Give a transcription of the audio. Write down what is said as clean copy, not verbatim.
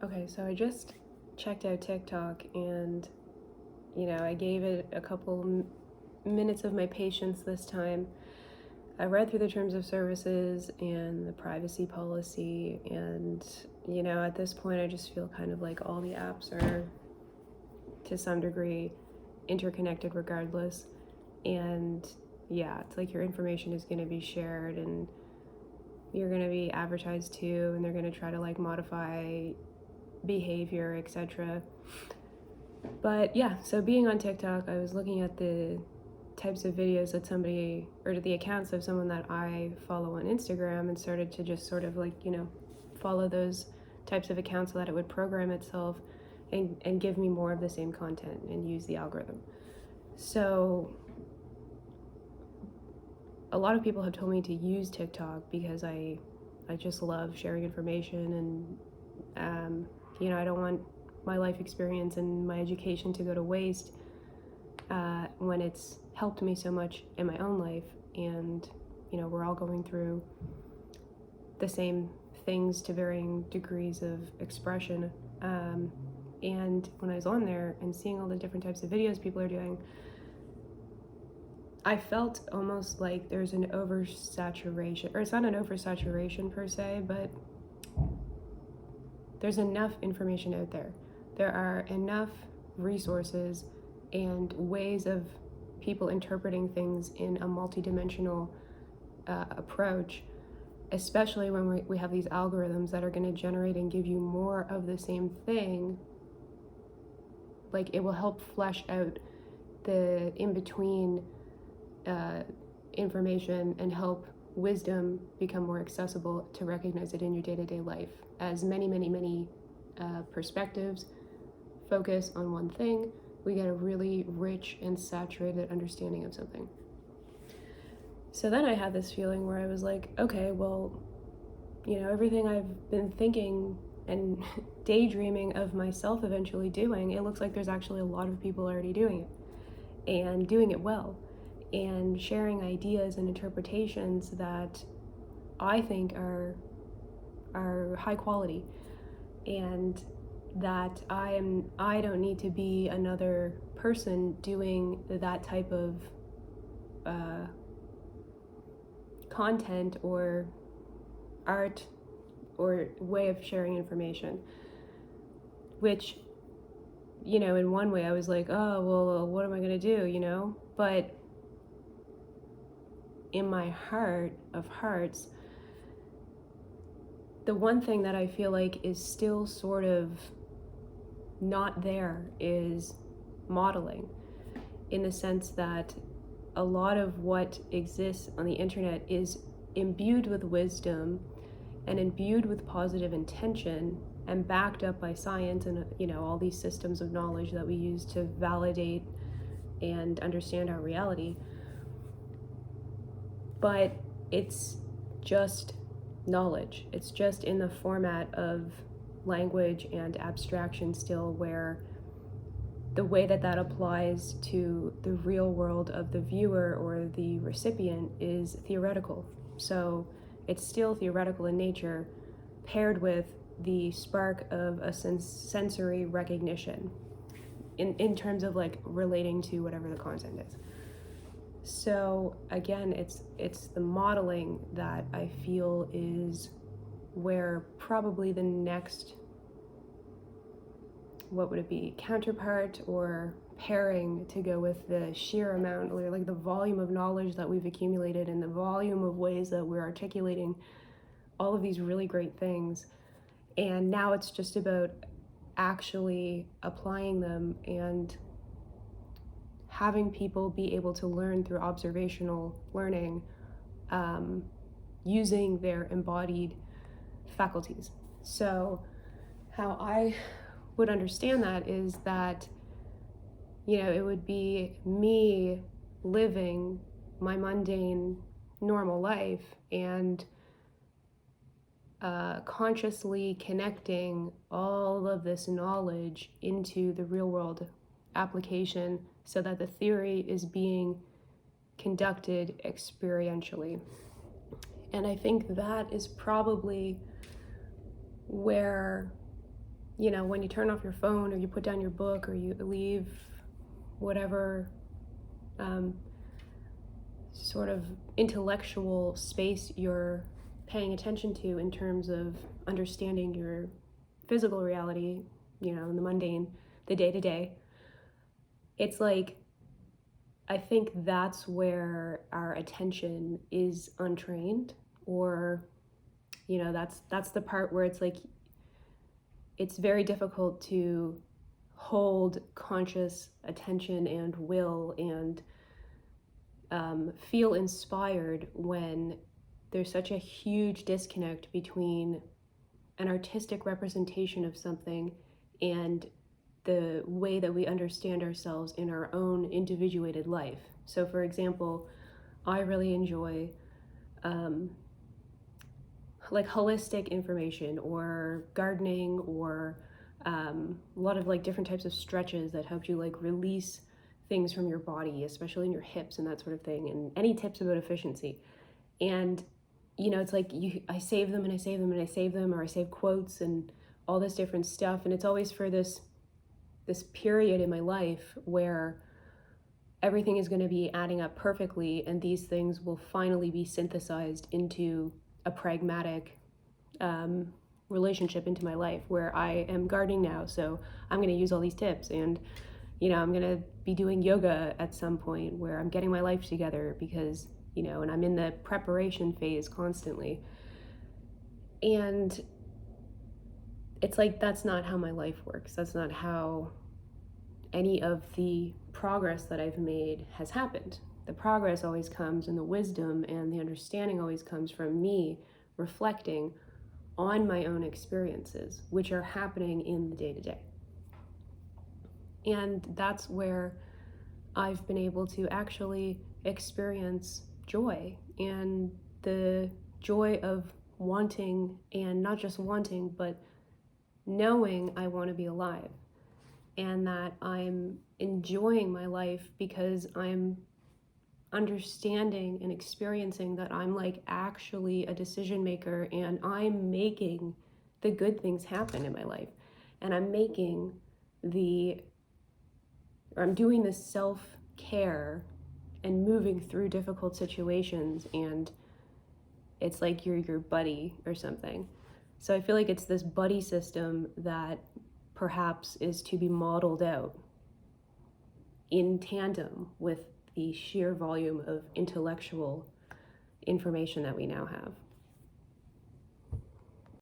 Okay, so I just checked out TikTok and, I gave it a couple minutes of my patience this time. I read through the terms of services and the privacy policy, and, at this point, I just feel kind of like all the apps are, to some degree, interconnected regardless. And yeah, it's like your information is going to be shared and you're going to be advertised to, and they're going to try to like modify behavior, etc. But yeah, so being on TikTok, I was looking at the types of videos that somebody, or the accounts of someone that I follow on Instagram, and started to just sort of like, follow those types of accounts so that it would program itself and give me more of the same content and use the algorithm. So a lot of people have told me to use TikTok because I just love sharing information, and I don't want my life experience and my education to go to waste when it's helped me so much in my own life. And we're all going through the same things to varying degrees of expression. And when I was on there and seeing all the different types of videos people are doing, I felt almost like there's an oversaturation, or it's not an oversaturation per se, but there's enough information out there. There are enough resources and ways of people interpreting things in a multidimensional approach, especially when we have these algorithms that are going to generate and give you more of the same thing. Like, it will help flesh out the in-between information and help wisdom become more accessible to recognize it in your day-to-day life, as many perspectives focus on one thing. We get a really rich and saturated understanding of something. So then I had this feeling where I was like, okay, well, everything I've been thinking and daydreaming of myself eventually doing, it looks like there's actually a lot of people already doing it and doing it well, and sharing ideas and interpretations that I think are high quality, and that I don't need to be another person doing that type of content or art or way of sharing information. Which, in one way I was like, oh, well, what am I going to do, But in my heart of hearts, the one thing that I feel like is still sort of not there is modeling, in the sense that a lot of what exists on the internet is imbued with wisdom and imbued with positive intention and backed up by science and all these systems of knowledge that we use to validate and understand our reality. But it's just knowledge. It's just in the format of language and abstraction still, where the way that applies to the real world of the viewer or the recipient is theoretical. So it's still theoretical in nature, paired with the spark of a sensory recognition in terms of like relating to whatever the content is. So again, it's the modeling that I feel is where probably the next, what would it be, counterpart or pairing to go with the sheer amount, or like the volume of knowledge that we've accumulated and the volume of ways that we're articulating all of these really great things. And now it's just about actually applying them and having people be able to learn through observational learning, using their embodied faculties. So how I would understand that is that, it would be me living my mundane, normal life and consciously connecting all of this knowledge into the real world application, so that the theory is being conducted experientially. And I think that is probably where you know, when you turn off your phone or you put down your book or you leave whatever um, sort of intellectual space you're paying attention to in terms of understanding your physical reality, you know, in the mundane, the day to day, it's like, I think that's where our attention is untrained, or, you know, that's the part where it's like, it's very difficult to hold conscious attention and will and feel inspired when there's such a huge disconnect between an artistic representation of something and the way that we understand ourselves in our own individuated life. So, for example, I really enjoy like holistic information or gardening or a lot of like different types of stretches that help you like release things from your body, especially in your hips and that sort of thing, and any tips about efficiency. And you know, it's like I save them and I save them and I save them, or I save quotes and all this different stuff, and it's always for this period in my life where everything is going to be adding up perfectly, and these things will finally be synthesized into a pragmatic relationship into my life where I am gardening now, so I'm going to use all these tips, and you know, I'm going to be doing yoga at some point where I'm getting my life together because, you know, and I'm in the preparation phase constantly. And it's like, that's not how my life works. That's not how any of the progress that I've made has happened. The progress always comes, and the wisdom and the understanding always comes from me reflecting on my own experiences, which are happening in the day to day. And that's where I've been able to actually experience joy, and the joy of wanting, and not just wanting, but knowing I want to be alive, and that I'm enjoying my life because I'm understanding and experiencing that I'm like actually a decision maker, and I'm making the good things happen in my life, and I'm doing this self-care and moving through difficult situations, and it's like you're your buddy or something. So I feel like it's this buddy system that perhaps is to be modeled out in tandem with the sheer volume of intellectual information that we now have.